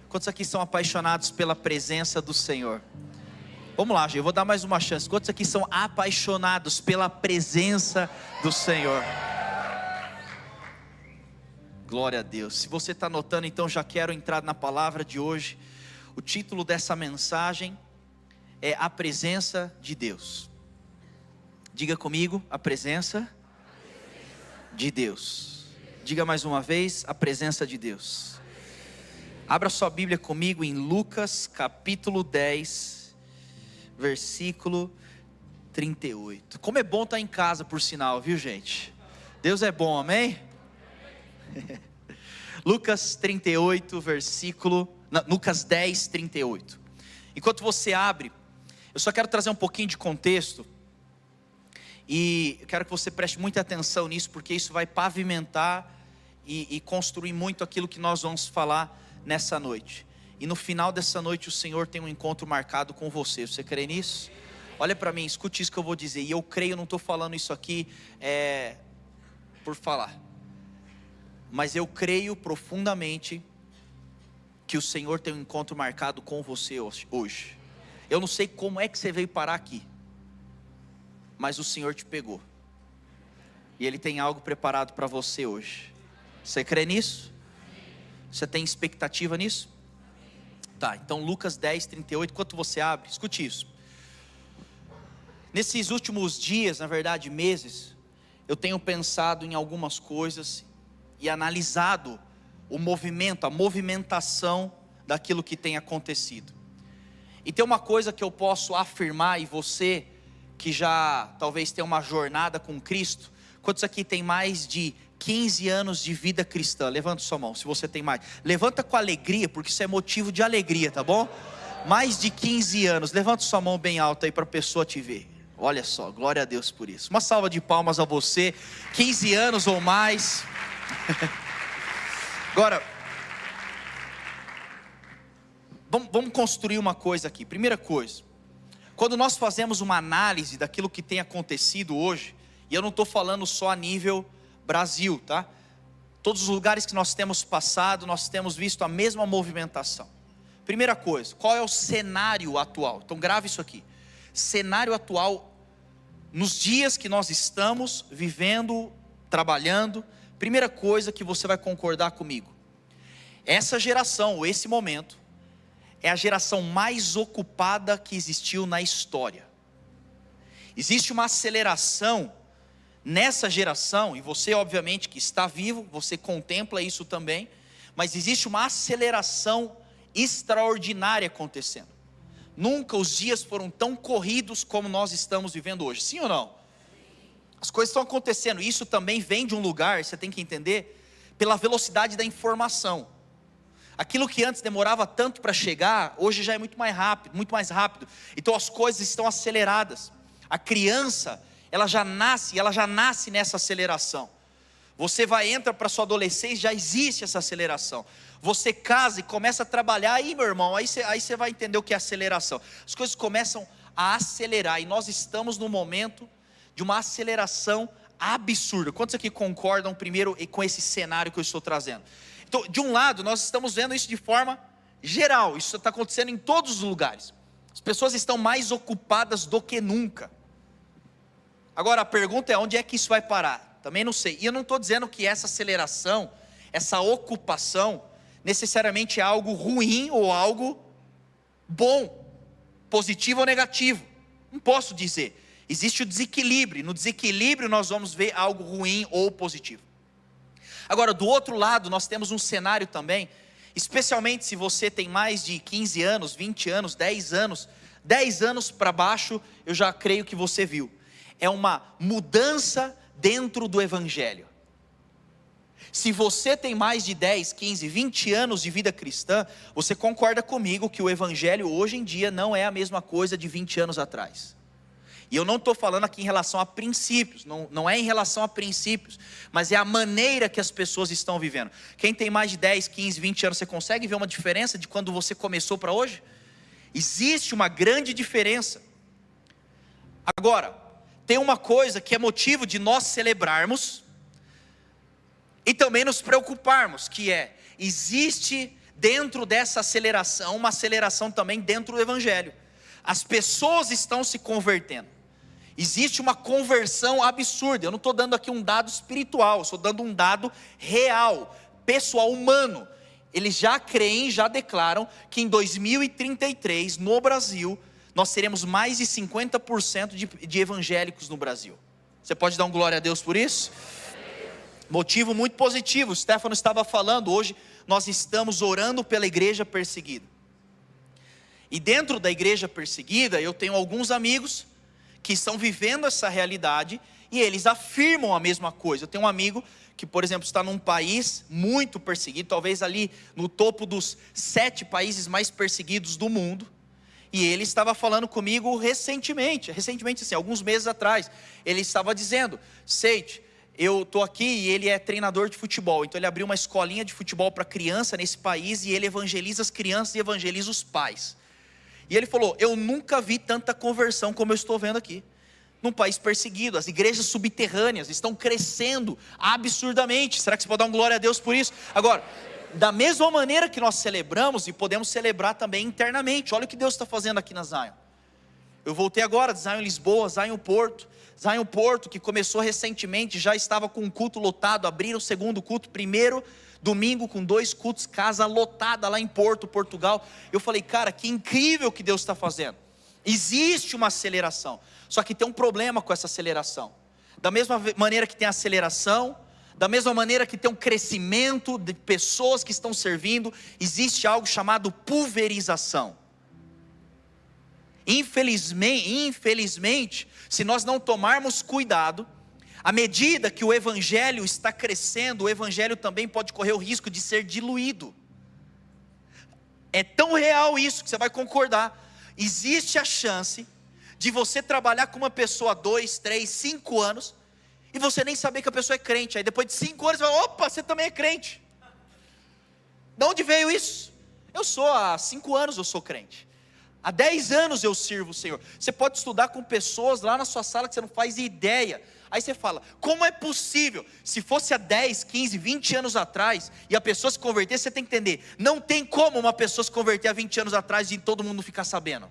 Quantos aqui são apaixonados pela presença do Senhor? Vamos lá, gente, eu vou dar mais uma chance. Quantos aqui são apaixonados pela presença do Senhor? Glória a Deus. Se você está anotando, então já quero entrar na palavra de hoje. O título dessa mensagem é A Presença de Deus. Diga comigo, a presença de Deus. Diga mais uma vez, a presença de Deus. Abra sua Bíblia comigo em Lucas capítulo 10, versículo 38. Como é bom estar em casa, por sinal, viu, gente? Deus é bom, amém? Lucas 38, Lucas 10, 38. Enquanto você abre, eu só quero trazer um pouquinho de contexto. E eu quero que você preste muita atenção nisso, porque isso vai pavimentar e construir muito aquilo que nós vamos falar nessa noite. E no final dessa noite o Senhor tem um encontro marcado com você. Você crê nisso? Olha para mim, escute isso que eu vou dizer. E eu creio, não estou falando isso aqui por falar, mas eu creio profundamente que o Senhor tem um encontro marcado com você hoje. Eu não sei como é que você veio parar aqui, mas o Senhor te pegou, e Ele tem algo preparado para você hoje. Você crê nisso? Você tem expectativa nisso? Tá, então Lucas 10, 38, enquanto você abre, escute isso. Nesses últimos dias, na verdade meses, eu tenho pensado em algumas coisas e analisado o movimento, a movimentação daquilo que tem acontecido. E tem uma coisa que eu posso afirmar, e você que já talvez tenha uma jornada com Cristo, quantos aqui tem mais de 15 anos de vida cristã? Levanta sua mão, se você tem mais. Levanta com alegria, porque isso é motivo de alegria, tá bom? Mais de 15 anos, levanta sua mão bem alta aí para a pessoa te ver. Olha só, glória a Deus por isso. Uma salva de palmas a você, 15 anos ou mais. Agora, vamos construir uma coisa aqui. Primeira coisa, quando nós fazemos uma análise daquilo que tem acontecido hoje, e eu não estou falando só a nível Brasil, tá? Todos os lugares que nós temos passado, nós temos visto a mesma movimentação. Primeira coisa, qual é o cenário atual? Então grave isso aqui. Cenário atual, nos dias que nós estamos vivendo, trabalhando. Primeira coisa que você vai concordar comigo: essa geração, ou esse momento, é a geração mais ocupada que existiu na história. Existe uma aceleração nessa geração, e você obviamente que está vivo, você contempla isso também, mas existe uma aceleração extraordinária acontecendo. Nunca os dias foram tão corridos como nós estamos vivendo hoje, sim ou não? As coisas estão acontecendo, isso também vem de um lugar, você tem que entender, pela velocidade da informação. Aquilo que antes demorava tanto para chegar, hoje já é muito mais rápido, então as coisas estão aceleradas. A criança, ela já nasce nessa aceleração. Você entra para a sua adolescência, já existe essa aceleração. Você casa e começa a trabalhar, aí meu irmão, aí você vai entender o que é aceleração. As coisas começam a acelerar, e nós estamos no momento de uma aceleração absurda. Quantos aqui concordam primeiro com esse cenário que eu estou trazendo? Então, de um lado, nós estamos vendo isso de forma geral, isso está acontecendo em todos os lugares. As pessoas estão mais ocupadas do que nunca. Agora a pergunta é: onde é que isso vai parar? Também não sei. E eu não estou dizendo que essa aceleração, essa ocupação, necessariamente é algo ruim ou algo bom, positivo ou negativo. Não posso dizer. Existe o desequilíbrio. No desequilíbrio nós vamos ver algo ruim ou positivo. Agora, do outro lado, nós temos um cenário também, especialmente se você tem mais de 15 anos, 20 anos, 10 anos para baixo, eu já creio que você viu. É uma mudança dentro do Evangelho. Se você tem mais de 10, 15, 20 anos de vida cristã, você concorda comigo que o Evangelho hoje em dia não é a mesma coisa de 20 anos atrás. E eu não estou falando aqui em relação a princípios, não é em relação a princípios, mas é a maneira que as pessoas estão vivendo. Quem tem mais de 10, 15, 20 anos, você consegue ver uma diferença de quando você começou para hoje? Existe uma grande diferença. Agora, tem uma coisa que é motivo de nós celebrarmos e também nos preocuparmos, que é: existe dentro dessa aceleração, uma aceleração também dentro do evangelho. As pessoas estão se convertendo. Existe uma conversão absurda. Eu não estou dando aqui um dado espiritual, estou dando um dado real, pessoal, humano. Eles já creem, já declaram que em 2033, no Brasil, nós teremos mais de 50% de evangélicos no Brasil. Você pode dar um glória a Deus por isso? Motivo muito positivo. O Stefano estava falando, hoje nós estamos orando pela igreja perseguida. E dentro da igreja perseguida, eu tenho alguns amigos que estão vivendo essa realidade, e eles afirmam a mesma coisa. Eu tenho um amigo que, por exemplo, está num país muito perseguido, talvez ali no topo dos 7 países mais perseguidos do mundo, e ele estava falando comigo recentemente assim, alguns meses atrás. Ele estava dizendo: Seide, eu estou aqui, e ele é treinador de futebol, então ele abriu uma escolinha de futebol para criança nesse país, e ele evangeliza as crianças e evangeliza os pais. E ele falou: eu nunca vi tanta conversão como eu estou vendo aqui, num país perseguido. As igrejas subterrâneas estão crescendo absurdamente. Será que você pode dar um glória a Deus por isso? Agora, da mesma maneira que nós celebramos, e podemos celebrar também internamente, olha o que Deus está fazendo aqui na Zion. Eu voltei agora de Zion Lisboa, Zion Porto, que começou recentemente, já estava com um culto lotado, abriram o segundo culto, primeiro domingo com 2 cultos, casa lotada lá em Porto, Portugal. Eu falei: cara, que incrível que Deus está fazendo. Existe uma aceleração, só que tem um problema com essa aceleração. Da mesma maneira que tem aceleração, da mesma maneira que tem um crescimento de pessoas que estão servindo, existe algo chamado pulverização. Infelizmente, se nós não tomarmos cuidado, à medida que o evangelho está crescendo, o evangelho também pode correr o risco de ser diluído. É tão real isso que você vai concordar. Existe a chance de você trabalhar com uma pessoa 2, 3, 5 anos, e você nem saber que a pessoa é crente. Aí depois de 5 anos você fala: opa, você também é crente. De onde veio isso? Há 5 anos eu sou crente. Há 10 anos eu sirvo o Senhor. Você pode estudar com pessoas lá na sua sala que você não faz ideia. Aí você fala: como é possível? Se fosse há 10, 15, 20 anos atrás, e a pessoa se converter, você tem que entender, não tem como uma pessoa se converter há 20 anos atrás e todo mundo ficar sabendo.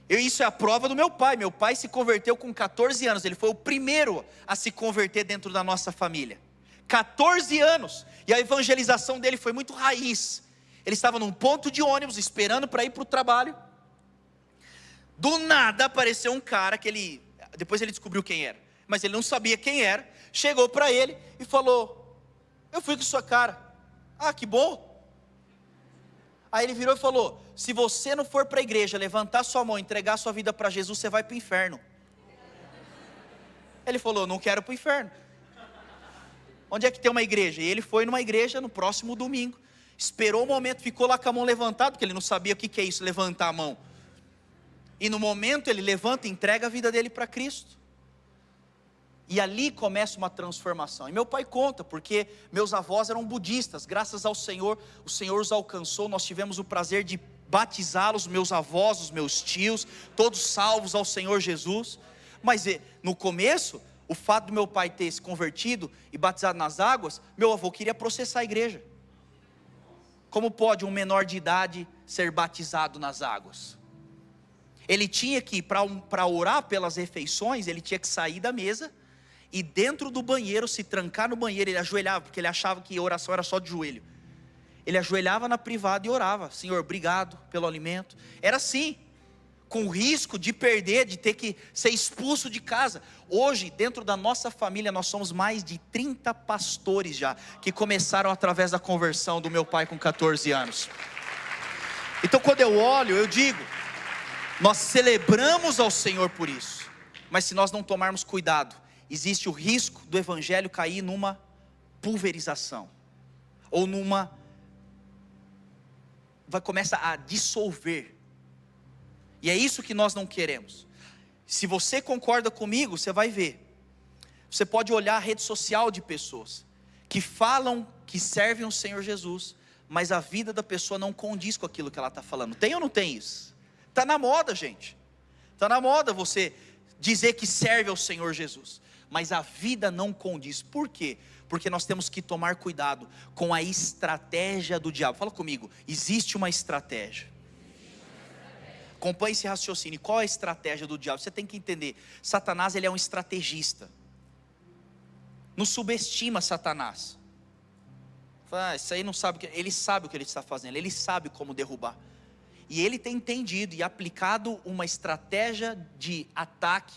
Isso é a prova do meu pai. Meu pai se converteu com 14 anos, ele foi o primeiro a se converter dentro da nossa família. 14 anos, e a evangelização dele foi muito raiz. Ele estava num ponto de ônibus, esperando para ir para o trabalho. Do nada apareceu um cara que depois ele descobriu quem era, mas ele não sabia quem era. Chegou para ele e falou: eu fui com sua cara. Ah, que bom. Aí ele virou e falou: se você não for para a igreja, levantar sua mão, entregar sua vida para Jesus, você vai para o inferno. Ele falou: não quero para o inferno. Onde é que tem uma igreja? E ele foi numa igreja no próximo domingo. Esperou o momento, ficou lá com a mão levantada, porque ele não sabia o que é isso, levantar a mão. E no momento ele levanta e entrega a vida dele para Cristo. E ali começa uma transformação. E meu pai conta, porque meus avós eram budistas. Graças ao Senhor, o Senhor os alcançou. Nós tivemos o prazer de batizá-los, meus avós, os meus tios, todos salvos ao Senhor Jesus. Mas no começo, o fato do meu pai ter se convertido e batizado nas águas, meu avô queria processar a igreja. Como pode um menor de idade ser batizado nas águas? Ele tinha que, para orar pelas refeições, ele tinha que sair da mesa e dentro do banheiro, se trancar no banheiro. Ele ajoelhava, porque ele achava que oração era só de joelho. Ele ajoelhava na privada e orava: Senhor, obrigado pelo alimento. Era assim, com o risco de perder, de ter que ser expulso de casa. Hoje, dentro da nossa família, nós somos mais de 30 pastores já, que começaram através da conversão do meu pai com 14 anos. Então quando eu olho, eu digo, nós celebramos ao Senhor por isso. Mas se nós não tomarmos cuidado, existe o risco do evangelho cair numa pulverização, ou começa a dissolver. E é isso que nós não queremos. Se você concorda comigo, você vai ver. Você pode olhar a rede social de pessoas que falam que servem o Senhor Jesus, mas a vida da pessoa não condiz com aquilo que ela está falando. Tem ou não tem isso? Está na moda, gente. Está na moda você dizer que serve ao Senhor Jesus, mas a vida não condiz. Por quê? Porque nós temos que tomar cuidado com a estratégia do diabo. Fala comigo, existe uma estratégia. Acompanhe esse raciocínio. Qual é a estratégia do diabo? Você tem que entender, Satanás ele é um estrategista. Não subestima Satanás. Isso aí não sabe, ele sabe o que ele está fazendo, ele sabe como derrubar. E ele tem entendido e aplicado uma estratégia de ataque,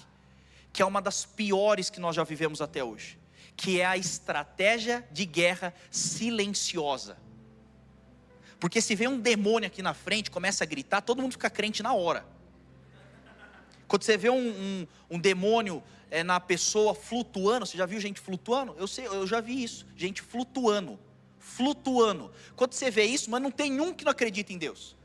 que é uma das piores que nós já vivemos até hoje, que é a estratégia de guerra silenciosa. Porque se vem um demônio aqui na frente, começa a gritar, todo mundo fica crente na hora. Quando você vê um demônio na pessoa flutuando, você já viu gente flutuando? Eu já vi isso, gente flutuando. Quando você vê isso, mas não tem um que não acredita em Deus.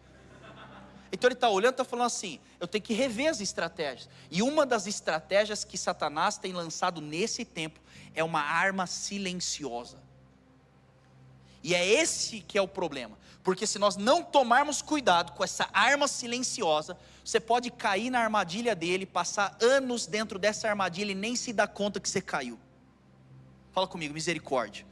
Então ele está olhando e está falando assim, eu tenho que rever as estratégias. E uma das estratégias que Satanás tem lançado nesse tempo é uma arma silenciosa. E é esse que é o problema. Porque se nós não tomarmos cuidado com essa arma silenciosa, você pode cair na armadilha dele, passar anos dentro dessa armadilha e nem se dar conta que você caiu. Fala comigo, misericórdia.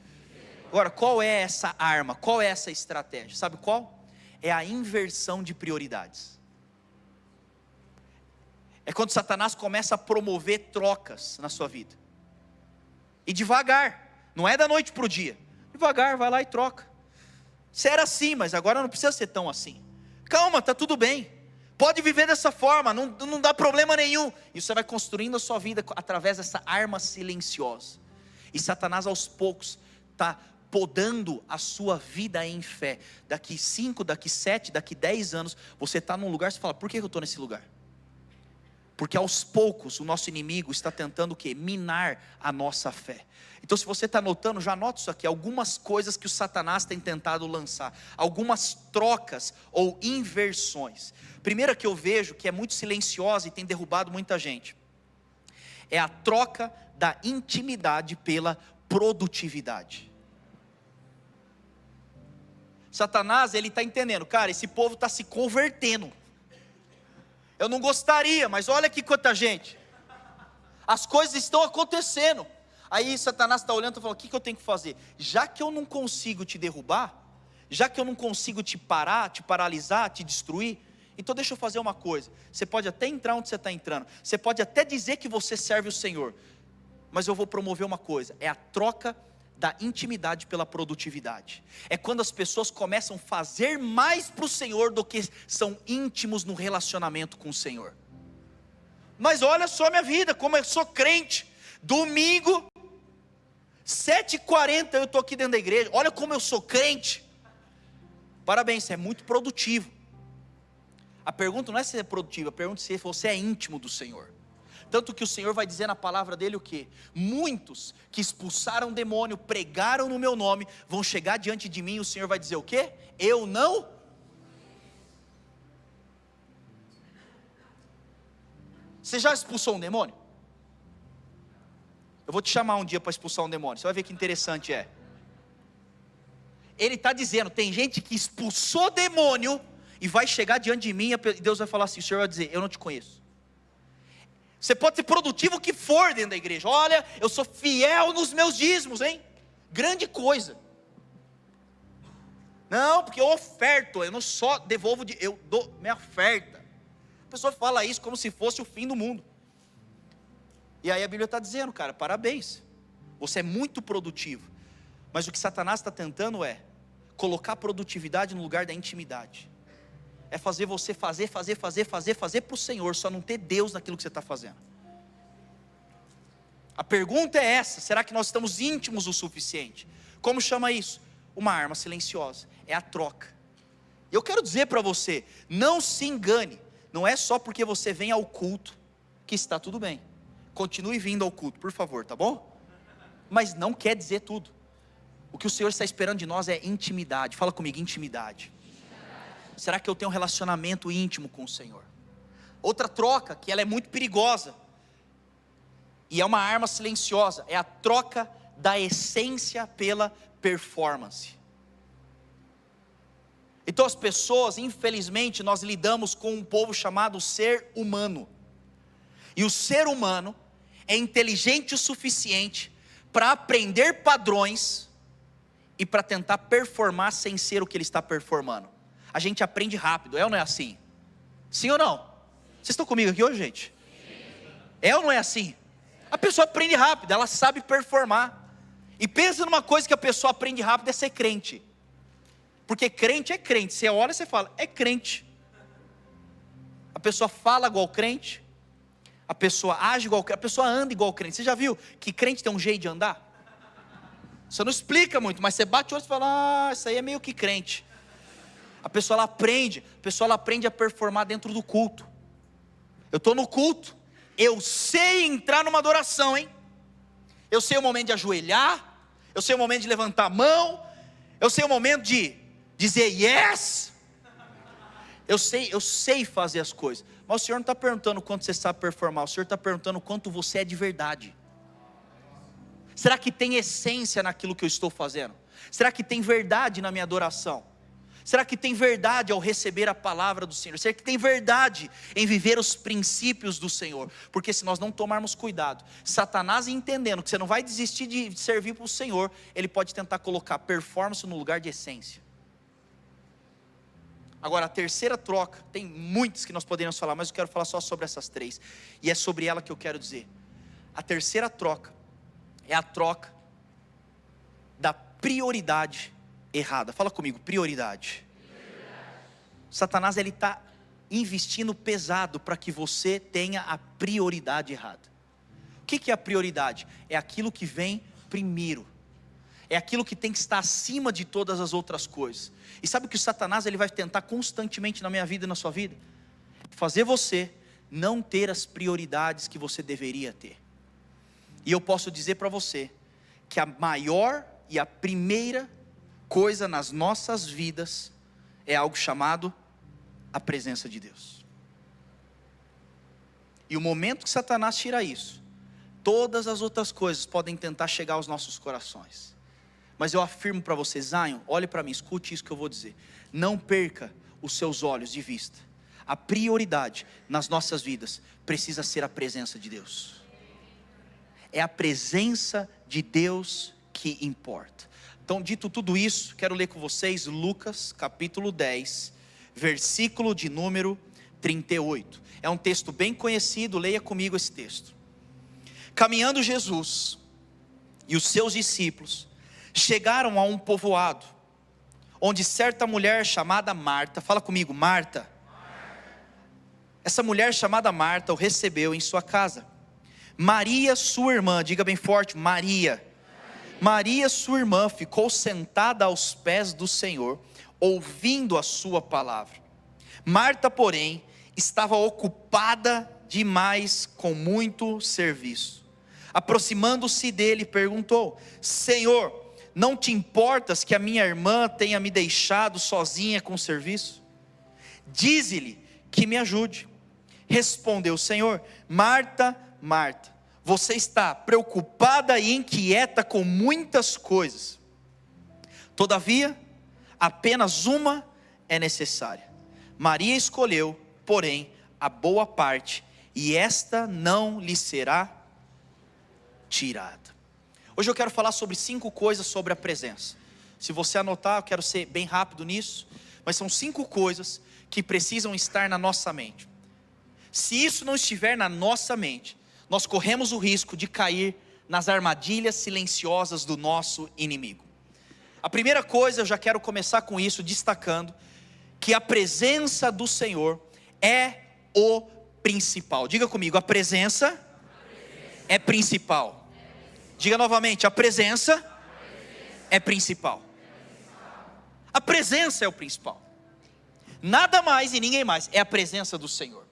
Agora, qual é essa arma? Qual é essa estratégia? Sabe qual? É a inversão de prioridades. É quando Satanás começa a promover trocas na sua vida. E devagar, não é da noite para o dia. Devagar, vai lá e troca. Você era assim, mas agora não precisa ser tão assim. Calma, está tudo bem. Pode viver dessa forma, não dá problema nenhum. E você vai construindo a sua vida através dessa arma silenciosa. E Satanás aos poucos está podando a sua vida em fé. Daqui 5, daqui 7, daqui 10 anos, você está num lugar, você fala, por que eu estou nesse lugar? Porque aos poucos o nosso inimigo está tentando o quê? Minar a nossa fé. Então se você está notando, já anota isso aqui, algumas coisas que o Satanás tem tentado lançar, algumas trocas ou inversões. Primeira que eu vejo, que é muito silenciosa e tem derrubado muita gente, é a troca da intimidade pela produtividade. Satanás, ele está entendendo, cara, esse povo está se convertendo. Eu não gostaria, mas olha aqui quanta gente. As coisas estão acontecendo. Aí Satanás está olhando e falando, o que eu tenho que fazer? Já que eu não consigo te derrubar, já que eu não consigo te parar, te paralisar, te destruir, então deixa eu fazer uma coisa. Você pode até entrar onde você está entrando, você pode até dizer que você serve o Senhor, mas eu vou promover uma coisa, é a troca da intimidade pela produtividade. É quando as pessoas começam a fazer mais para o Senhor do que são íntimos no relacionamento com o Senhor. Mas olha só minha vida, como eu sou crente. Domingo 7h40 eu estou aqui dentro da igreja. Olha como eu sou crente. Parabéns, você é muito produtivo. A pergunta não é se você é produtivo, a pergunta é se você é íntimo do Senhor. Tanto que o Senhor vai dizer na palavra dele o quê? Muitos que expulsaram demônio, pregaram no meu nome, vão chegar diante de mim e o Senhor vai dizer o quê? Eu não. Você já expulsou um demônio? Eu vou te chamar um dia para expulsar um demônio, você vai ver que interessante é. Ele está dizendo, tem gente que expulsou demônio e vai chegar diante de mim e Deus vai falar assim, o Senhor vai dizer, eu não te conheço. Você pode ser produtivo o que for dentro da igreja. Olha, eu sou fiel nos meus dízimos, hein? Grande coisa. Não, porque eu oferto, eu não só devolvo, eu dou minha oferta. A pessoa fala isso como se fosse o fim do mundo. E aí a Bíblia está dizendo, cara, parabéns. Você é muito produtivo. Mas o que Satanás está tentando é colocar produtividade no lugar da intimidade. É fazer você fazer para o Senhor, só não ter Deus naquilo que você está fazendo. A pergunta é essa, será que nós estamos íntimos o suficiente? Como chama isso? Uma arma silenciosa, é a troca. E eu quero dizer para você, não se engane, não é só porque você vem ao culto, que está tudo bem. Continue vindo ao culto, por favor, tá bom? Mas não quer dizer tudo. O que o Senhor está esperando de nós é intimidade, fala comigo, intimidade. Será que eu tenho um relacionamento íntimo com o Senhor? Outra troca, que ela é muito perigosa, e é uma arma silenciosa, é a troca da essência pela performance. Então as pessoas, infelizmente, nós lidamos com um povo chamado ser humano. E o ser humano é inteligente o suficiente para aprender padrões e para tentar performar sem ser o que ele está performando. A gente aprende rápido, é ou não é assim? Sim ou não? Vocês estão comigo aqui hoje, gente? É ou não é assim? A pessoa aprende rápido, ela sabe performar. E pensa numa coisa que a pessoa aprende rápido, é ser crente. Porque crente é crente, você olha e você fala, é crente. A pessoa fala igual crente, a pessoa age igual crente, a pessoa anda igual crente. Você já viu que crente tem um jeito de andar? Você não explica muito, mas você bate o olho e fala, isso aí é meio que crente. A pessoa ela aprende a performar dentro do culto. Eu estou no culto, eu sei entrar numa adoração, hein? Eu sei o momento de ajoelhar, eu sei o momento de levantar a mão, eu sei o momento de dizer yes. Eu sei fazer as coisas. Mas o Senhor não está perguntando quanto você sabe performar, o Senhor está perguntando quanto você é de verdade. Será que tem essência naquilo que eu estou fazendo? Será que tem verdade na minha adoração? Será que tem verdade ao receber a palavra do Senhor? Será que tem verdade em viver os princípios do Senhor? Porque se nós não tomarmos cuidado, Satanás entendendo que você não vai desistir de servir para o Senhor, ele pode tentar colocar performance no lugar de essência. Agora a terceira troca, tem muitas que nós poderíamos falar, mas eu quero falar só sobre essas três, e é sobre ela que eu quero dizer. A terceira troca é a troca da prioridade errada. Fala comigo, prioridade. Satanás ele está investindo pesado para que você tenha a prioridade errada. O que é a prioridade? É aquilo que vem primeiro. É aquilo que tem que estar acima de todas as outras coisas. E sabe o que o Satanás ele vai tentar constantemente na minha vida e na sua vida? Fazer você não ter as prioridades que você deveria ter. E eu posso dizer para você que a maior e a primeira coisa nas nossas vidas é algo chamado a presença de Deus. E o momento que Satanás tira isso, todas as outras coisas podem tentar chegar aos nossos corações. Mas eu afirmo para você, Zion, olhe para mim, escute isso que eu vou dizer. Não perca os seus olhos de vista. A prioridade nas nossas vidas precisa ser a presença de Deus. É a presença de Deus que importa. Então, dito tudo isso, quero ler com vocês Lucas capítulo 10, versículo de número 38. É um texto bem conhecido, leia comigo esse texto. Caminhando Jesus e os seus discípulos chegaram a um povoado, onde certa mulher chamada Marta, fala comigo, Marta. Essa mulher chamada Marta o recebeu em sua casa. Maria, sua irmã, diga bem forte, Maria, sua irmã, ficou sentada aos pés do Senhor, ouvindo a sua palavra. Marta, porém, estava ocupada demais com muito serviço. Aproximando-se dele, perguntou: Senhor, não te importas que a minha irmã tenha me deixado sozinha com o serviço? Dize-lhe que me ajude. Respondeu o Senhor: Marta, Marta, você está preocupada e inquieta com muitas coisas. Todavia, apenas uma é necessária. Maria escolheu, porém, a boa parte, e esta não lhe será tirada. Hoje eu quero falar sobre 5 coisas sobre a presença. Se você anotar, eu quero ser bem rápido nisso, mas são 5 coisas que precisam estar na nossa mente. Se isso não estiver na nossa mente, nós corremos o risco de cair nas armadilhas silenciosas do nosso inimigo. A primeira coisa, eu já quero começar com isso, destacando que a presença do Senhor é o principal. Diga comigo, a presença é principal. Diga novamente, a presença é principal. A presença é o principal. Nada mais e ninguém mais, é a presença do Senhor.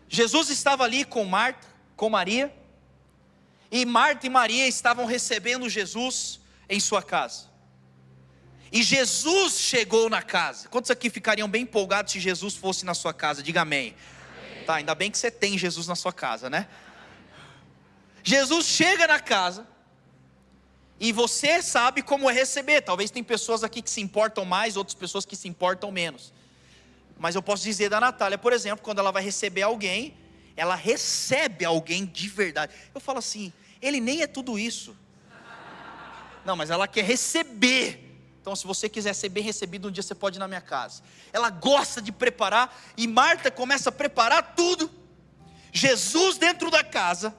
Jesus estava ali com Marta, com Maria, e Marta e Maria estavam recebendo Jesus em sua casa. E Jesus chegou na casa. Quantos aqui ficariam bem empolgados se Jesus fosse na sua casa? Diga amém. Tá, ainda bem que você tem Jesus na sua casa, né? Jesus chega na casa, e você sabe como é receber. Talvez tem pessoas aqui que se importam mais, outras pessoas que se importam menos. Mas eu posso dizer da Natália, por exemplo, quando ela vai receber alguém, ela recebe alguém de verdade. Eu falo assim, Ele nem é tudo isso. Não, mas ela quer receber. Então, se você quiser ser bem recebido, um dia você pode ir na minha casa. Ela gosta de preparar, e Marta começa a preparar tudo. Jesus dentro da casa,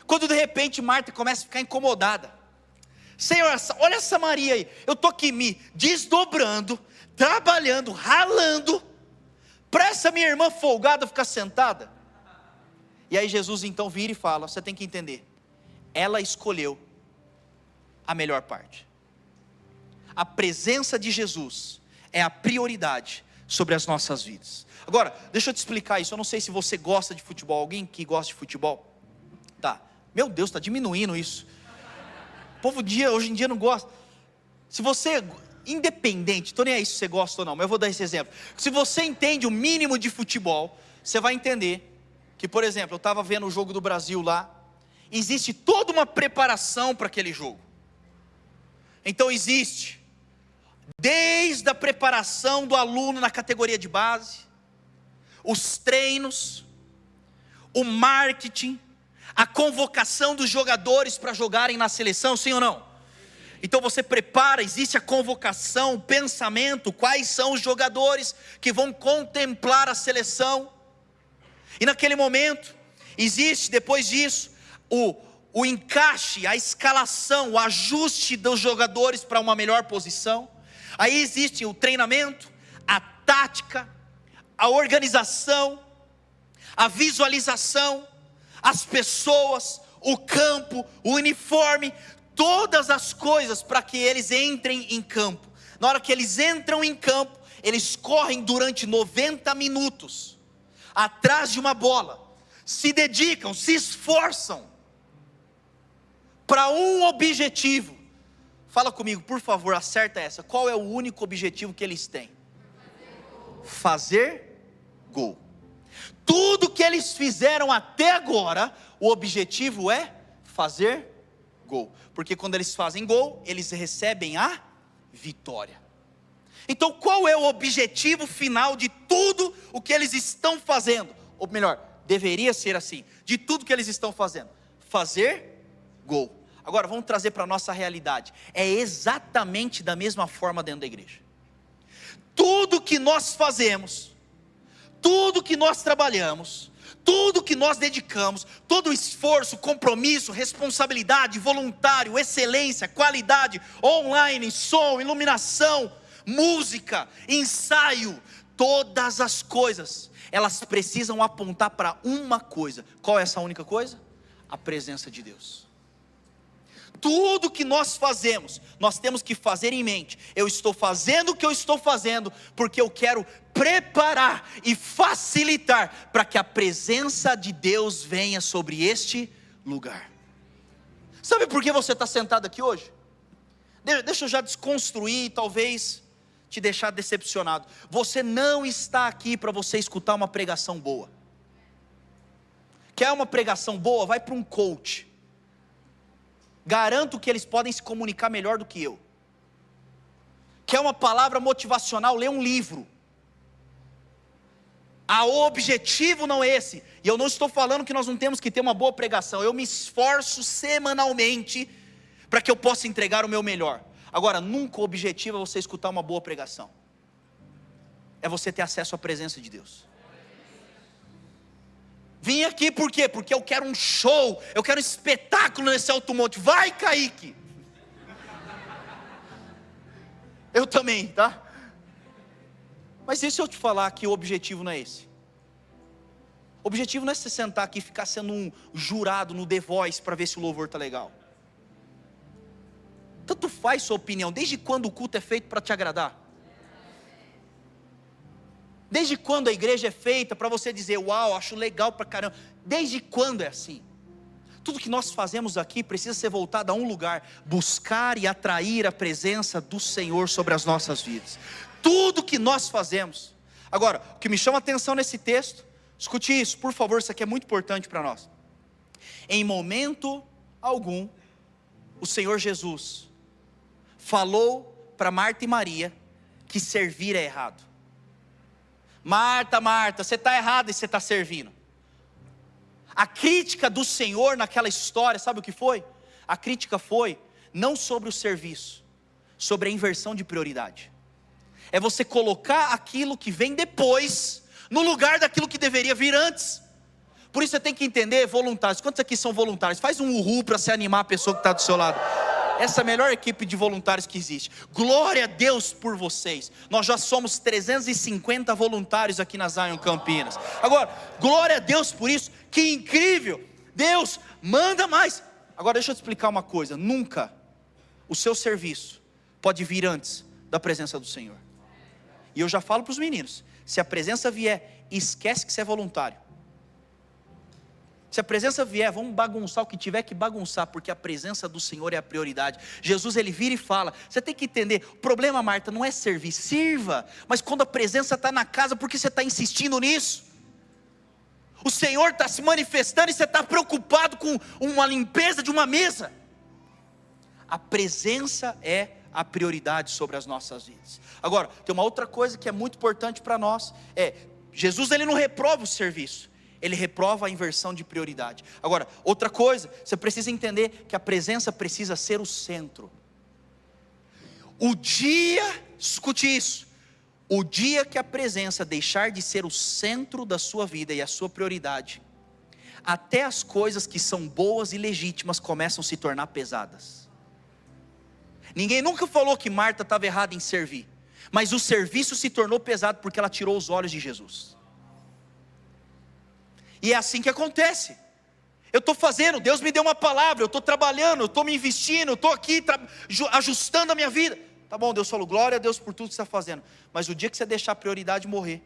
quando de repente Marta começa a ficar incomodada. Senhor, olha essa Maria aí, eu estou aqui me desdobrando, trabalhando, ralando, para essa minha irmã folgada ficar sentada. E aí Jesus então vira e fala, você tem que entender, ela escolheu a melhor parte. A presença de Jesus é a prioridade sobre as nossas vidas. Agora, deixa eu te explicar isso. Eu não sei se você gosta de futebol. Alguém que gosta de futebol? Tá. Meu Deus, está diminuindo isso. O povo hoje em dia não gosta. Se você, independente, estou nem aí se você gosta ou não, mas eu vou dar esse exemplo. Se você entende o mínimo de futebol, você vai entender que, por exemplo, eu estava vendo o jogo do Brasil lá. Existe toda uma preparação para aquele jogo. Então existe desde a preparação do aluno na categoria de base, os treinos, o marketing, a convocação dos jogadores para jogarem na seleção, sim ou não? Então você prepara, existe a convocação, o pensamento, quais são os jogadores que vão contemplar a seleção, e naquele momento, existe depois disso, o encaixe, a escalação, o ajuste dos jogadores para uma melhor posição. Aí existe o treinamento, a tática, a organização, a visualização, as pessoas, o campo, o uniforme, todas as coisas para que eles entrem em campo. Na hora que eles entram em campo, eles correm durante 90 minutos, atrás de uma bola, se dedicam, se esforçam, para um objetivo. Fala comigo, por favor, acerta essa. Qual é o único objetivo que eles têm? Fazer gol. Tudo que eles fizeram até agora, o objetivo é fazer gol. Porque quando eles fazem gol, eles recebem a vitória. Então qual é o objetivo final de tudo o que eles estão fazendo? Ou melhor, deveria ser assim, de tudo que eles estão fazendo: fazer gol. Agora vamos trazer para a nossa realidade. É exatamente da mesma forma dentro da igreja. Tudo que nós fazemos, tudo que nós trabalhamos, tudo que nós dedicamos, todo esforço, compromisso, responsabilidade, voluntário, excelência, qualidade, online, som, iluminação, música, ensaio, todas as coisas, elas precisam apontar para uma coisa. Qual é essa única coisa? A presença de Deus. Tudo que nós fazemos, nós temos que fazer em mente: eu estou fazendo o que eu estou fazendo, porque eu quero preparar e facilitar para que a presença de Deus venha sobre este lugar. Sabe por que você está sentado aqui hoje? Deixa eu já desconstruir e talvez te deixar decepcionado. Você não está aqui para você escutar uma pregação boa. Quer uma pregação boa? Vai para um coach. Garanto que eles podem se comunicar melhor do que eu. Quer uma palavra motivacional? Lê um livro. O objetivo não é esse. E eu não estou falando que nós não temos que ter uma boa pregação. Eu me esforço semanalmente para que eu possa entregar o meu melhor. Agora, nunca o objetivo é você escutar uma boa pregação. É você ter acesso à presença de Deus. Vim aqui por quê? Porque eu quero um show, eu quero um espetáculo nesse alto monte. Vai, Kaique! Eu também, tá? Mas e se eu te falar que o objetivo não é esse? O objetivo não é você sentar aqui e ficar sendo um jurado no The Voice para ver se o louvor está legal. Tanto faz sua opinião. Desde quando o culto é feito para te agradar? Desde quando a igreja é feita para você dizer: uau, acho legal pra caramba? Desde quando é assim? Tudo que nós fazemos aqui precisa ser voltado a um lugar: buscar e atrair a presença do Senhor sobre as nossas vidas. Tudo que nós fazemos. Agora, o que me chama a atenção nesse texto, escute isso, por favor, isso aqui é muito importante para nós. Em momento algum, o Senhor Jesus falou para Marta e Maria que servir é errado. Marta, Marta, você está errada e você está servindo. A crítica do Senhor naquela história, sabe o que foi? A crítica foi não sobre o serviço, sobre a inversão de prioridade. É você colocar aquilo que vem depois no lugar daquilo que deveria vir antes. Por isso você tem que entender, voluntários. Quantos aqui são voluntários? Faz um uhul para se animar a pessoa que está do seu lado. Essa é a melhor equipe de voluntários que existe. Glória a Deus por vocês. Nós já somos 350 voluntários aqui na Zion Campinas. Agora, glória a Deus por isso. Que incrível. Deus, manda mais. Agora deixa eu te explicar uma coisa. Nunca o seu serviço pode vir antes da presença do Senhor. E eu já falo para os meninos, se a presença vier, esquece que você é voluntário. Se a presença vier, vamos bagunçar o que tiver que bagunçar, porque a presença do Senhor é a prioridade. Jesus, ele vira e fala, você tem que entender, o problema, Marta, não é servir, sirva, mas quando a presença está na casa, por que você está insistindo nisso? O Senhor está se manifestando e você está preocupado com uma limpeza de uma mesa. A presença é a prioridade sobre as nossas vidas. Agora, tem uma outra coisa que é muito importante para nós, Jesus, ele não reprova o serviço, ele reprova a inversão de prioridade. Agora, outra coisa, você precisa entender que a presença precisa ser o centro. Escute isso, o dia que a presença deixar de ser o centro da sua vida e a sua prioridade, até as coisas que são boas e legítimas começam a se tornar pesadas. Ninguém nunca falou que Marta estava errada em servir, mas o serviço se tornou pesado porque ela tirou os olhos de Jesus. E é assim que acontece. Eu estou fazendo, Deus me deu uma palavra, eu estou trabalhando, eu estou me investindo, eu estou aqui ajustando a minha vida. Tá bom, Deus falou, glória a Deus por tudo que você está fazendo. Mas o dia que você deixar a prioridade morrer,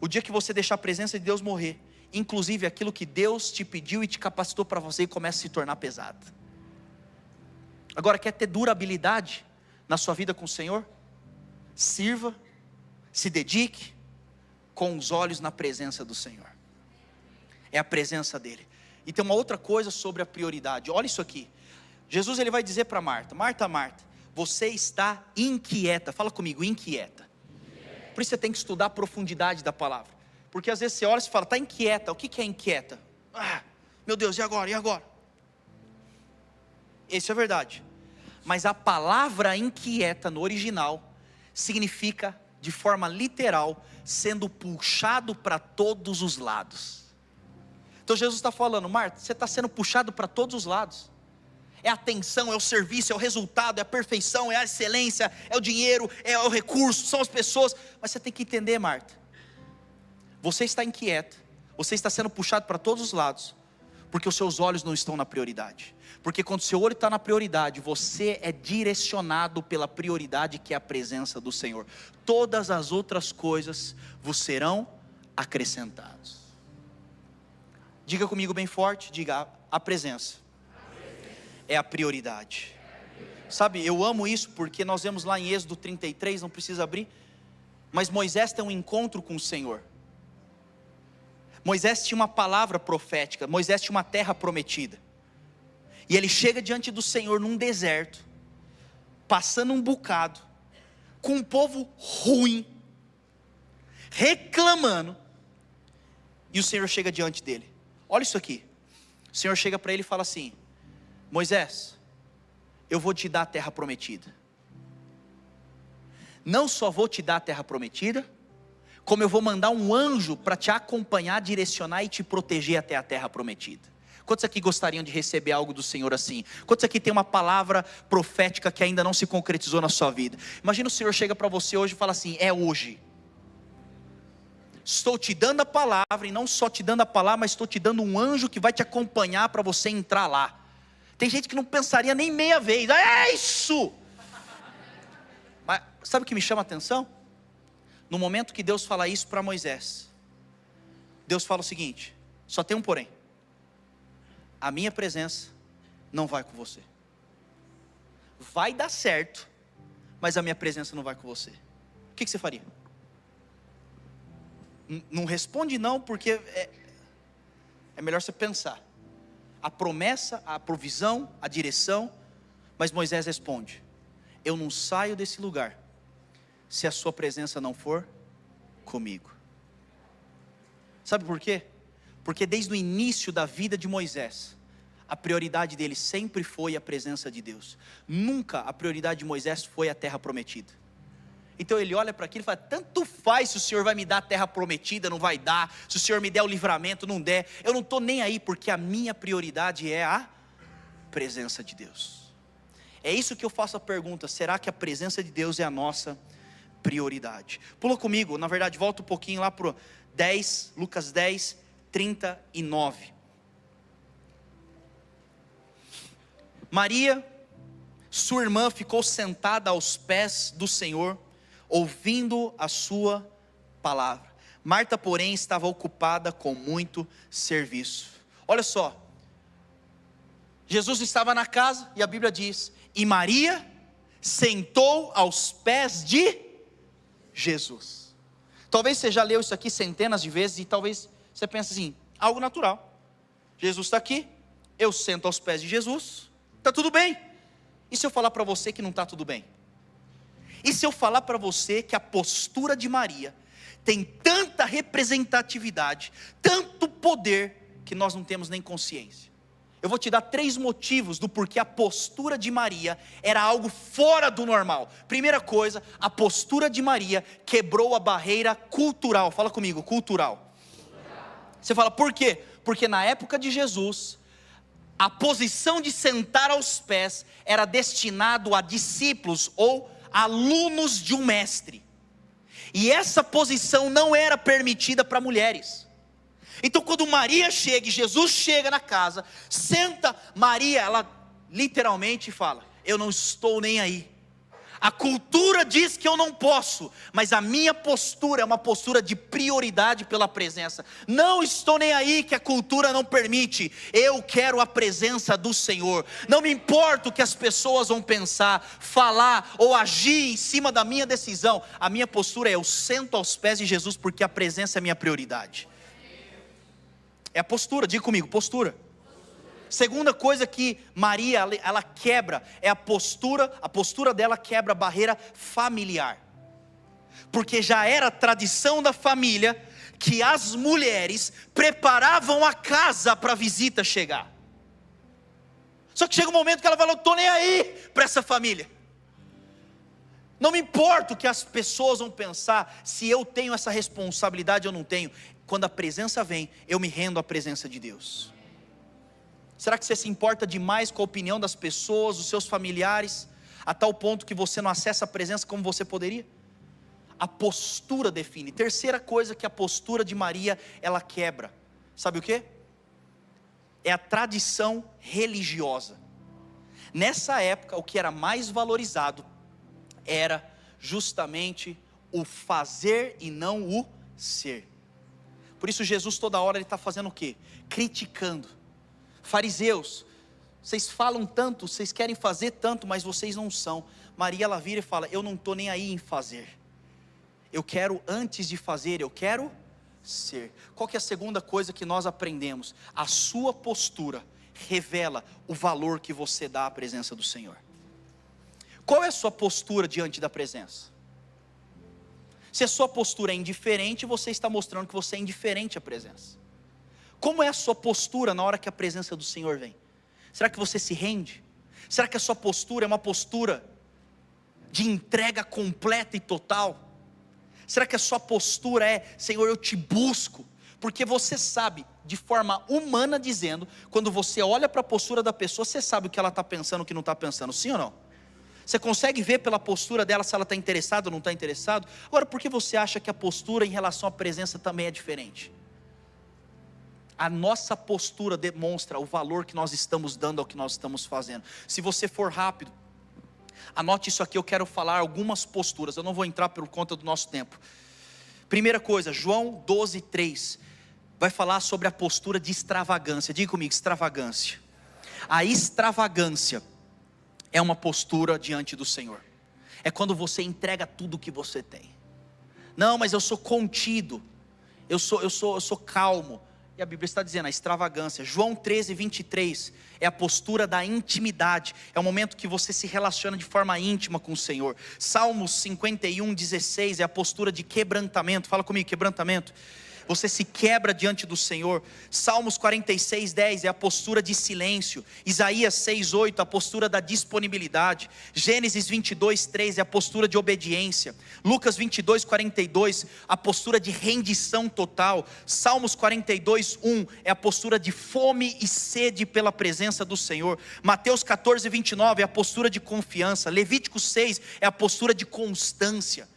o dia que você deixar a presença de Deus morrer, inclusive aquilo que Deus te pediu e te capacitou para você, começa a se tornar pesado. Agora, quer ter durabilidade na sua vida com o Senhor? Sirva, se dedique com os olhos na presença do Senhor. É a presença dele. E tem uma outra coisa sobre a prioridade. Olha isso aqui. Jesus, ele vai dizer para Marta, Marta, Marta, você está inquieta. Fala comigo, inquieta. Por isso você tem que estudar a profundidade da palavra. Porque às vezes você olha e fala, está inquieta. O que é inquieta? Meu Deus, e agora? E agora? Isso é verdade. Mas a palavra inquieta no original significa, de forma literal, sendo puxado para todos os lados. Então Jesus está falando, Marta, você está sendo puxado para todos os lados. É a atenção, é o serviço, é o resultado, é a perfeição, é a excelência, é o dinheiro, é o recurso, são as pessoas. Mas você tem que entender, Marta, você está inquieta, você está sendo puxado para todos os lados, porque os seus olhos não estão na prioridade. Porque quando o seu olho está na prioridade, você é direcionado pela prioridade que é a presença do Senhor. Todas as outras coisas vos serão acrescentadas. Diga comigo bem forte, diga, a presença é a prioridade. Sabe, eu amo isso porque nós vemos lá em Êxodo 33, não precisa abrir, mas Moisés tem um encontro com o Senhor. Moisés tinha uma palavra profética, Moisés tinha uma terra prometida, e ele chega diante do Senhor num deserto, passando um bocado, com um povo ruim, reclamando, e o Senhor chega diante dele. Olha isso aqui, o Senhor chega para ele e fala assim, Moisés, eu vou te dar a terra prometida. Não só vou te dar a terra prometida, como eu vou mandar um anjo para te acompanhar, direcionar e te proteger até a terra prometida. Quantos aqui gostariam de receber algo do Senhor assim? Quantos aqui tem uma palavra profética que ainda não se concretizou na sua vida? Imagina o Senhor chega para você hoje e fala assim, é hoje. Estou te dando a palavra, e não só te dando a palavra, mas estou te dando um anjo que vai te acompanhar para você entrar lá. Tem gente que não pensaria nem meia vez, é isso! Mas sabe o que me chama a atenção? No momento que Deus fala isso para Moisés, Deus fala o seguinte, só tem um porém, a minha presença não vai com você. Vai dar certo, mas a minha presença não vai com você. O que você faria? Não responde não, porque é melhor você pensar. A promessa, a provisão, a direção, mas Moisés responde, eu não saio desse lugar, se a sua presença não for comigo. Sabe por quê? Porque desde o início da vida de Moisés, a prioridade dele sempre foi a presença de Deus. Nunca a prioridade de Moisés foi a terra prometida. Então ele olha para aquilo e fala: tanto faz se o Senhor vai me dar a terra prometida, não vai dar. Se o Senhor me der o livramento, não der. Eu não estou nem aí, porque a minha prioridade é a presença de Deus. É isso que eu faço a pergunta: será que a presença de Deus é a nossa prioridade? Pula comigo, na verdade volta um pouquinho lá para Lucas 10, 39. Maria, sua irmã, ficou sentada aos pés do Senhor, ouvindo a sua palavra. Marta, porém, estava ocupada com muito serviço. Olha só, Jesus estava na casa e a Bíblia diz: e Maria sentou aos pés de Jesus. Talvez você já leu isso aqui centenas de vezes e talvez você pense assim, algo natural. Jesus está aqui, eu sento aos pés de Jesus, está tudo bem. E se eu falar para você que não está tudo bem? E se eu falar para você que a postura de Maria tem tanta representatividade, tanto poder, que nós não temos nem consciência? Eu vou te dar 3 motivos do porquê a postura de Maria era algo fora do normal. Primeira coisa, a postura de Maria quebrou a barreira cultural. Fala comigo, cultural. Você fala, por quê? Porque na época de Jesus, a posição de sentar aos pés era destinado a discípulos ou alunos de um mestre. E essa posição não era permitida para mulheres. Então quando Maria chega e Jesus chega na casa, senta Maria, ela literalmente fala: eu não estou nem aí. A cultura diz que eu não posso, mas a minha postura é uma postura de prioridade pela presença. Não estou nem aí que a cultura não permite. Eu quero a presença do Senhor. Não me importa o que as pessoas vão pensar, falar ou agir em cima da minha decisão. A minha postura é: eu sento aos pés de Jesus, porque a presença é a minha prioridade. É a postura, diga comigo, postura. Segunda coisa que Maria, ela quebra, é a postura dela quebra a barreira familiar. Porque já era tradição da família que as mulheres preparavam a casa para a visita chegar. Só que chega um momento que ela fala: eu estou nem aí para essa família. Não me importa o que as pessoas vão pensar, se eu tenho essa responsabilidade ou não tenho. Quando a presença vem, eu me rendo à presença de Deus. Será que você se importa demais com a opinião das pessoas, dos seus familiares, a tal ponto que você não acessa a presença como você poderia? A postura define. Terceira coisa que a postura de Maria, ela quebra, sabe o quê? É a tradição religiosa. Nessa época, o que era mais valorizado era justamente o fazer e não o ser. Por isso Jesus toda hora ele está fazendo o quê? Criticando. Fariseus, vocês falam tanto, vocês querem fazer tanto, mas vocês não são. Maria, ela vira e fala: eu não estou nem aí em fazer. Eu quero, antes de fazer, eu quero ser. Qual que é a segunda coisa que nós aprendemos? A sua postura revela o valor que você dá à presença do Senhor. Qual é a sua postura diante da presença? Se a sua postura é indiferente, você está mostrando que você é indiferente à presença. Como é a sua postura na hora que a presença do Senhor vem? Será que você se rende? Será que a sua postura é uma postura de entrega completa e total? Será que a sua postura é: Senhor, eu te busco? Porque você sabe, de forma humana dizendo, quando você olha para a postura da pessoa, você sabe o que ela está pensando, o que não está pensando, sim ou não? Você consegue ver pela postura dela se ela está interessada ou não está interessada? Agora, por que você acha que a postura em relação à presença também é diferente? A nossa postura demonstra o valor que nós estamos dando ao que nós estamos fazendo. Se você for rápido, anote isso aqui, eu quero falar algumas posturas, eu não vou entrar por conta do nosso tempo. Primeira coisa, João 12:3, vai falar sobre a postura de extravagância. Diga comigo, extravagância. A extravagância é uma postura diante do Senhor. É quando você entrega tudo o que você tem. Não, mas eu sou contido, eu sou calmo. E a Bíblia está dizendo a extravagância. João 13:23 é a postura da intimidade. É o momento que você se relaciona de forma íntima com o Senhor. Salmos 51:16 é a postura de quebrantamento. Fala comigo, quebrantamento. você se quebra diante do Senhor. Salmos 46:10 é a postura de silêncio. Isaías 6:8, a postura da disponibilidade. Gênesis 22:3 é a postura de obediência. Lucas 22:42, a postura de rendição total. Salmos 42:1 é a postura de fome e sede pela presença do Senhor. Mateus 14:29 é a postura de confiança. Levítico 6 é a postura de constância.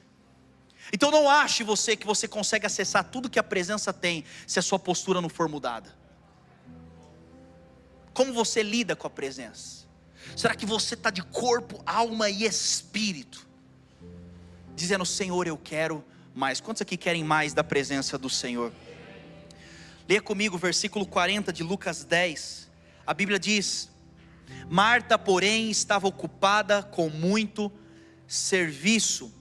Então não ache você que você consegue acessar tudo que a presença tem, se a sua postura não for mudada. Como você lida com a presença? Será que você está de corpo, alma e espírito, dizendo: Senhor, eu quero mais? Quantos aqui querem mais da presença do Senhor? Leia comigo o versículo 40 de Lucas 10. A Bíblia diz: Marta, porém, estava ocupada com muito serviço.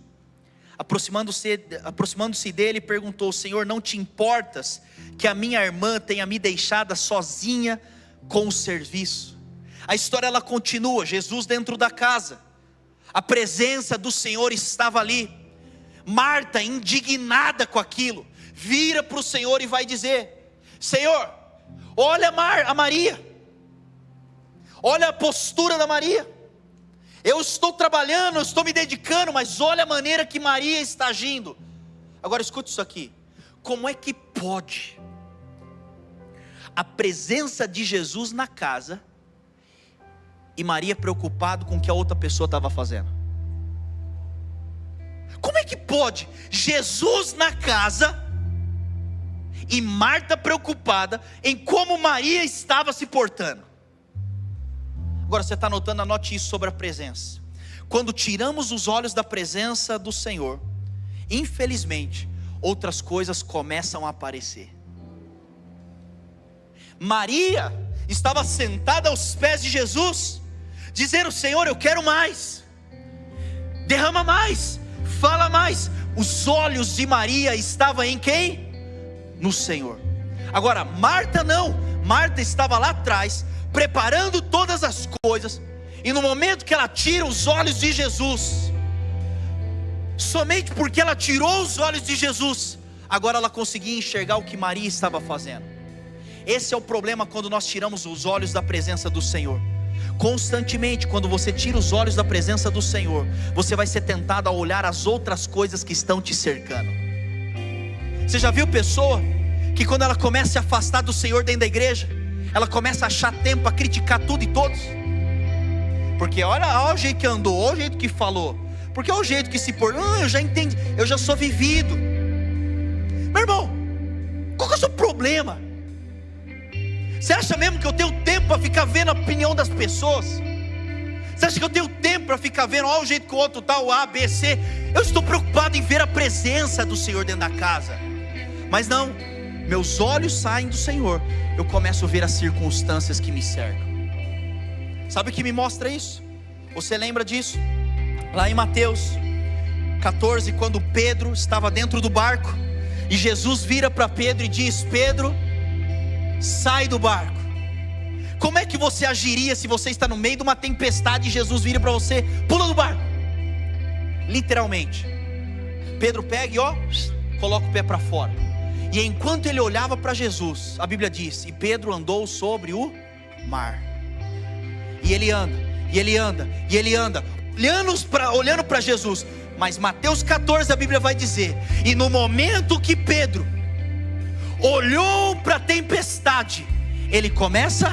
Aproximando-se dele, perguntou: Senhor, não te importas que a minha irmã tenha me deixado sozinha com o serviço? A história ela continua. Jesus dentro da casa, a presença do Senhor estava ali. Marta, indignada com aquilo, vira para o Senhor e vai dizer: Senhor, olha a Maria, olha a postura da Maria. Eu estou trabalhando, eu estou me dedicando, mas olha a maneira que Maria está agindo. Agora escute isso aqui: como é que pode a presença de Jesus na casa e Maria preocupada com o que a outra pessoa estava fazendo? Como é que pode Jesus na casa e Marta preocupada em como Maria estava se portando? Agora você está notando, anote isso sobre a presença. Quando tiramos os olhos da presença do Senhor, infelizmente, outras coisas começam a aparecer. Maria estava sentada aos pés de Jesus, dizendo: Senhor, eu quero mais, derrama mais, fala mais. Os olhos de Maria estavam em quem? No Senhor. Agora Marta não, Marta estava lá atrás, preparando todas as coisas, e no momento que ela tira os olhos de Jesus, somente porque ela tirou os olhos de Jesus, agora ela conseguia enxergar o que Maria estava fazendo. Esse é o problema quando nós tiramos os olhos da presença do Senhor. Constantemente, quando você tira os olhos da presença do Senhor, você vai ser tentado a olhar as outras coisas que estão te cercando. Você já viu pessoa que quando ela começa a se afastar do Senhor dentro da igreja, ela começa a achar tempo a criticar tudo e todos? Porque olha o jeito que andou, olha o jeito que falou, porque olha o jeito que se pôr. Eu já entendi, eu já sou vivido. Meu irmão, qual que é o seu problema? Você acha mesmo que eu tenho tempo para ficar vendo a opinião das pessoas? Você acha que eu tenho tempo para ficar vendo olha o jeito que o outro está, o A, B, C? Eu estou preocupado em ver a presença do Senhor dentro da casa. Mas não, meus olhos saem do Senhor, eu começo a ver as circunstâncias que me cercam. Sabe o que me mostra isso? Você lembra disso? Lá em Mateus 14, quando Pedro estava dentro do barco, e Jesus vira para Pedro e diz: Pedro, sai do barco. Como é que você agiria se você está no meio de uma tempestade e Jesus vira para você: pula do barco? Literalmente, Pedro pega e coloca o pé para fora. E enquanto ele olhava para Jesus, a Bíblia diz: e Pedro andou sobre o mar. E ele anda, e ele anda, e ele anda, olhando para Jesus. Mas Mateus 14 a Bíblia vai dizer: e no momento que Pedro olhou para a tempestade, ele começa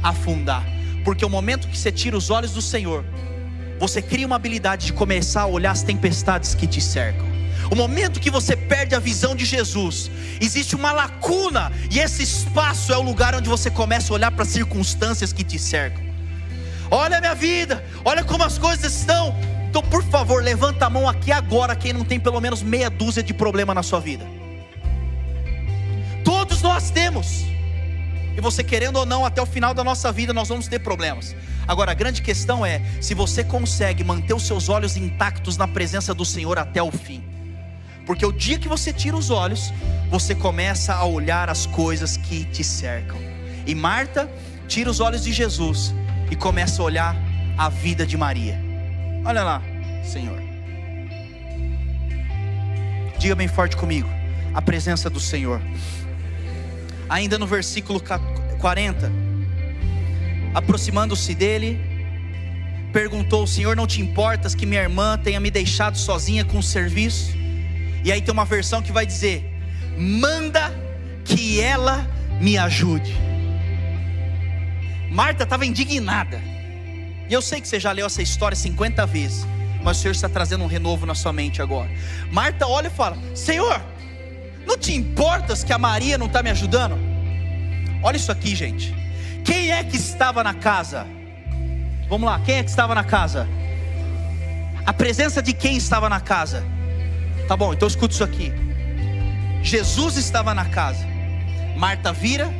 a afundar. Porque o momento que você tira os olhos do Senhor, você cria uma habilidade de começar a olhar as tempestades que te cercam. O momento que você perde a visão de Jesus, existe uma lacuna, e esse espaço é o lugar onde você começa a olhar para as circunstâncias que te cercam. Olha a minha vida, olha como as coisas estão. Então por favor, levanta a mão aqui agora quem não tem pelo menos meia dúzia de problema na sua vida. Todos nós temos, e você querendo ou não, até o final da nossa vida nós vamos ter problemas. Agora a grande questão é se você consegue manter os seus olhos intactos na presença do Senhor até o fim. Porque o dia que você tira os olhos, você começa a olhar as coisas que te cercam. E Marta tira os olhos de Jesus e começa a olhar a vida de Maria. Olha lá, Senhor. Diga bem forte comigo: a presença do Senhor. Ainda no versículo 40, aproximando-se dele, perguntou: Senhor, não te importas que minha irmã tenha me deixado sozinha com o serviço? E aí tem uma versão que vai dizer: manda que ela me ajude. Marta estava indignada, e eu sei que você já leu essa história 50 vezes, mas o Senhor está trazendo um renovo na sua mente agora. Marta olha e fala: Senhor, não te importas que a Maria não está me ajudando? Olha isso aqui, gente. Quem é que estava na casa? Vamos lá, quem é que estava na casa? A presença de quem estava na casa? Tá bom, então escuta isso aqui. Jesus estava na casa. Marta vira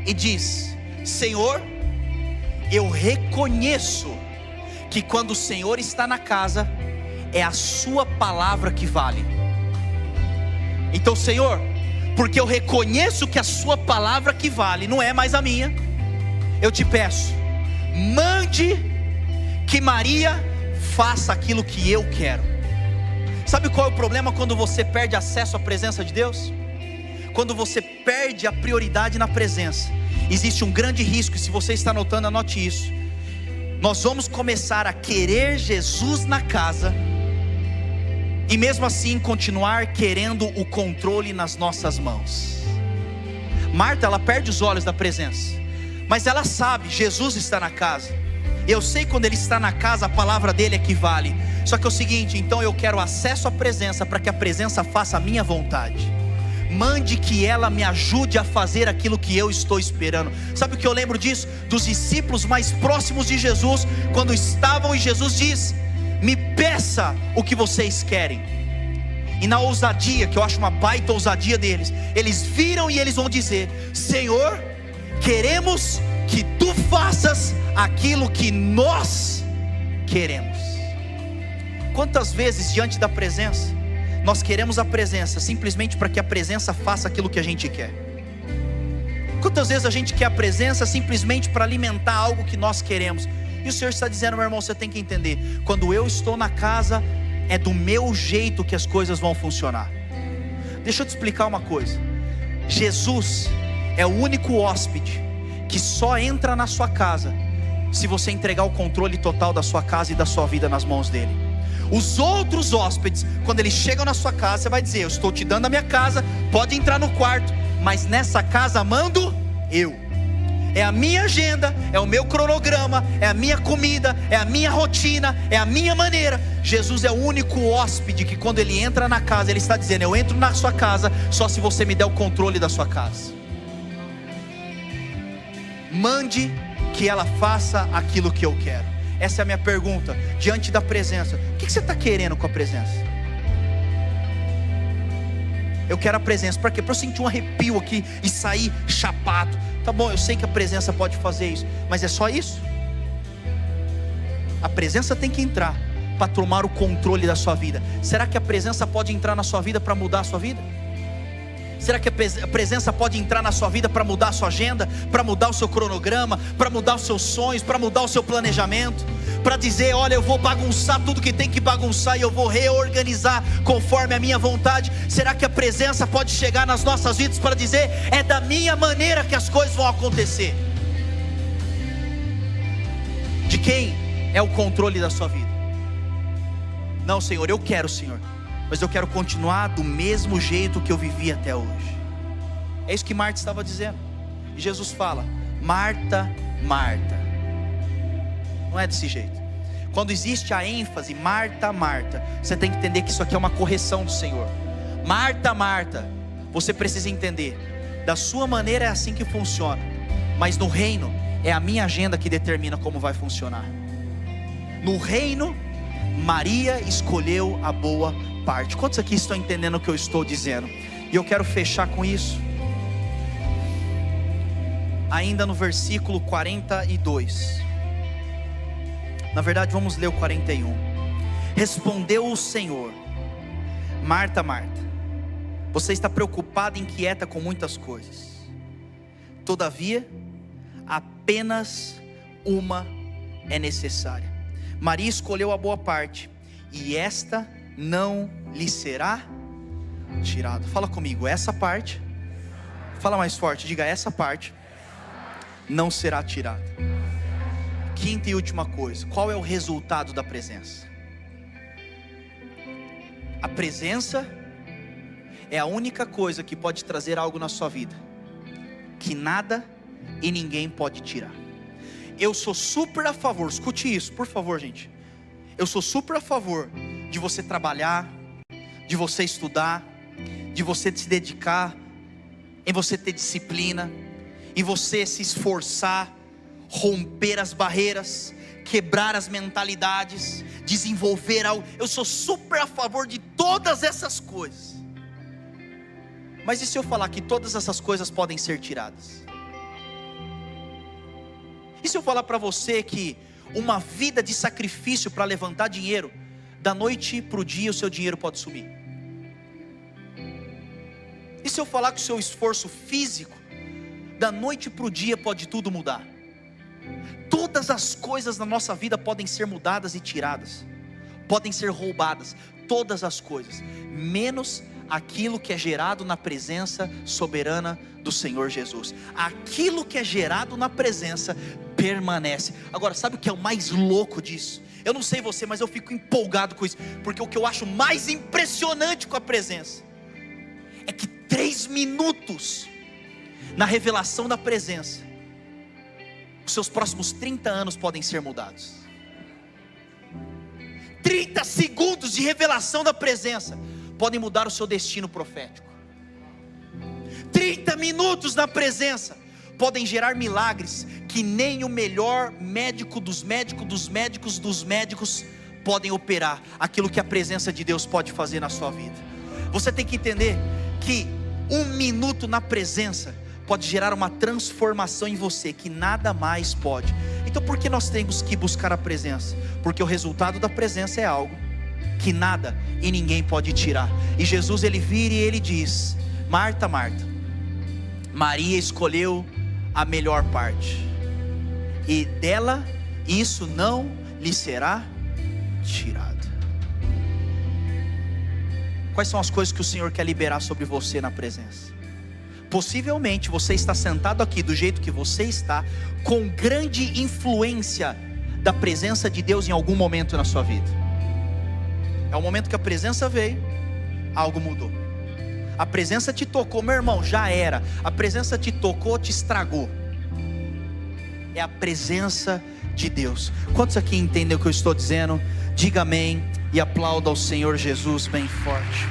e diz: Senhor, eu reconheço que quando o Senhor está na casa, é a sua palavra que vale. Então, Senhor, porque eu reconheço que a sua palavra que vale, não é mais a minha, eu te peço, mande que Maria faça aquilo que eu quero. Sabe qual é o problema quando você perde acesso à presença de Deus? Quando você perde a prioridade na presença, existe um grande risco, e se você está anotando, anote isso. Nós vamos começar a querer Jesus na casa, e mesmo assim continuar querendo o controle nas nossas mãos. Marta, ela perde os olhos da presença, mas ela sabe, Jesus está na casa. Eu sei quando Ele está na casa, a palavra dEle é que vale. Só que é o seguinte, então eu quero acesso à presença, para que a presença faça a minha vontade. Mande que ela me ajude a fazer aquilo que eu estou esperando. Sabe o que eu lembro disso? Dos discípulos mais próximos de Jesus, quando estavam e Jesus diz: me peça o que vocês querem. E na ousadia, que eu acho uma baita ousadia deles, eles viram e eles vão dizer: Senhor, queremos que tu faças aquilo que nós queremos. Quantas vezes diante da presença nós queremos a presença simplesmente para que a presença faça aquilo que a gente quer? Quantas vezes a gente quer a presença simplesmente para alimentar algo que nós queremos? E o Senhor está dizendo: meu irmão, você tem que entender, quando eu estou na casa, é do meu jeito que as coisas vão funcionar. Deixa eu te explicar uma coisa. Jesus é o único hóspede que só entra na sua casa se você entregar o controle total da sua casa e da sua vida nas mãos dele. Os outros hóspedes, quando eles chegam na sua casa, você vai dizer: eu estou te dando a minha casa, pode entrar no quarto, mas nessa casa mando eu. É a minha agenda, é o meu cronograma, é a minha comida, é a minha rotina, é a minha maneira. Jesus é o único hóspede que quando ele entra na casa, ele está dizendo: eu entro na sua casa só se você me der o controle da sua casa. Mande que ela faça aquilo que eu quero. Essa é a minha pergunta, diante da presença. O que você está querendo com a presença? Eu quero a presença, para quê? Para eu sentir um arrepio aqui e sair chapado. Tá bom, eu sei que a presença pode fazer isso, mas é só isso? A presença tem que entrar para tomar o controle da sua vida. Será que a presença pode entrar na sua vida para mudar a sua vida? Será que a presença pode entrar na sua vida para mudar a sua agenda, para mudar o seu cronograma, para mudar os seus sonhos, para mudar o seu planejamento, para dizer: olha, eu vou bagunçar tudo que tem que bagunçar e eu vou reorganizar conforme a minha vontade? Será que a presença pode chegar nas nossas vidas para dizer: é da minha maneira que as coisas vão acontecer? De quem é o controle da sua vida? Não, Senhor, eu quero, Senhor, mas eu quero continuar do mesmo jeito que eu vivi até hoje. É isso que Marta estava dizendo. E Jesus fala: Marta, Marta. Não é desse jeito. Quando existe a ênfase Marta, Marta, você tem que entender que isso aqui é uma correção do Senhor. Marta, Marta, você precisa entender, da sua maneira é assim que funciona, mas no reino é a minha agenda que determina como vai funcionar. No reino, Maria escolheu a boa parte. Quantos aqui estão entendendo o que eu estou dizendo? E eu quero fechar com isso. Ainda no versículo 42. Na verdade vamos ler o 41. Respondeu o Senhor: Marta, Marta, você está preocupada e inquieta com muitas coisas. Todavia, apenas uma é necessária. Maria escolheu a boa parte, e esta não lhe será tirado. Fala comigo, essa parte, fala mais forte, diga, essa parte não será tirada. Quinta e última coisa, qual é o resultado da presença? A presença é a única coisa que pode trazer algo na sua vida que nada e ninguém pode tirar. Eu sou super a favor, escute isso, por favor, gente. Eu sou super a favor de você trabalhar, de você estudar, de você se dedicar, em você ter disciplina, em você se esforçar, romper as barreiras, quebrar as mentalidades, desenvolver algo. Eu sou super a favor de todas essas coisas. Mas e se eu falar que todas essas coisas podem ser tiradas? E se eu falar para você que uma vida de sacrifício para levantar dinheiro, da noite para o dia o seu dinheiro pode sumir? E se eu falar que o seu esforço físico, da noite para o dia pode tudo mudar? Todas as coisas na nossa vida podem ser mudadas e tiradas, podem ser roubadas, todas as coisas, menos aquilo que é gerado na presença soberana do Senhor Jesus. Aquilo que é gerado na presença permanece. Agora, sabe o que é o mais louco disso? Eu não sei você, mas eu fico empolgado com isso, porque o que eu acho mais impressionante com a presença é que 3 minutos na revelação da presença, os seus próximos 30 anos podem ser mudados. 30 segundos de revelação da presença podem mudar o seu destino profético. 30 minutos na presença podem gerar milagres que nem o melhor médico dos médicos podem operar. Aquilo que a presença de Deus pode fazer na sua vida. Você tem que entender que 1 minuto na presença pode gerar uma transformação em você que nada mais pode. Então por que nós temos que buscar a presença? Porque o resultado da presença é algo que nada e ninguém pode tirar. E Jesus, ele vira e ele diz: Marta, Marta, Maria escolheu a melhor parte, e dela isso não lhe será tirado. Quais são as coisas que o Senhor quer liberar sobre você na presença? Possivelmente você está sentado aqui do jeito que você está, com grande influência da presença de Deus em algum momento na sua vida. É o momento que a presença veio, algo mudou. A presença te tocou, meu irmão, já era. A presença te tocou, te estragou. É a presença de Deus. Quantos aqui entendem o que eu estou dizendo? Diga amém e aplauda ao Senhor Jesus bem forte.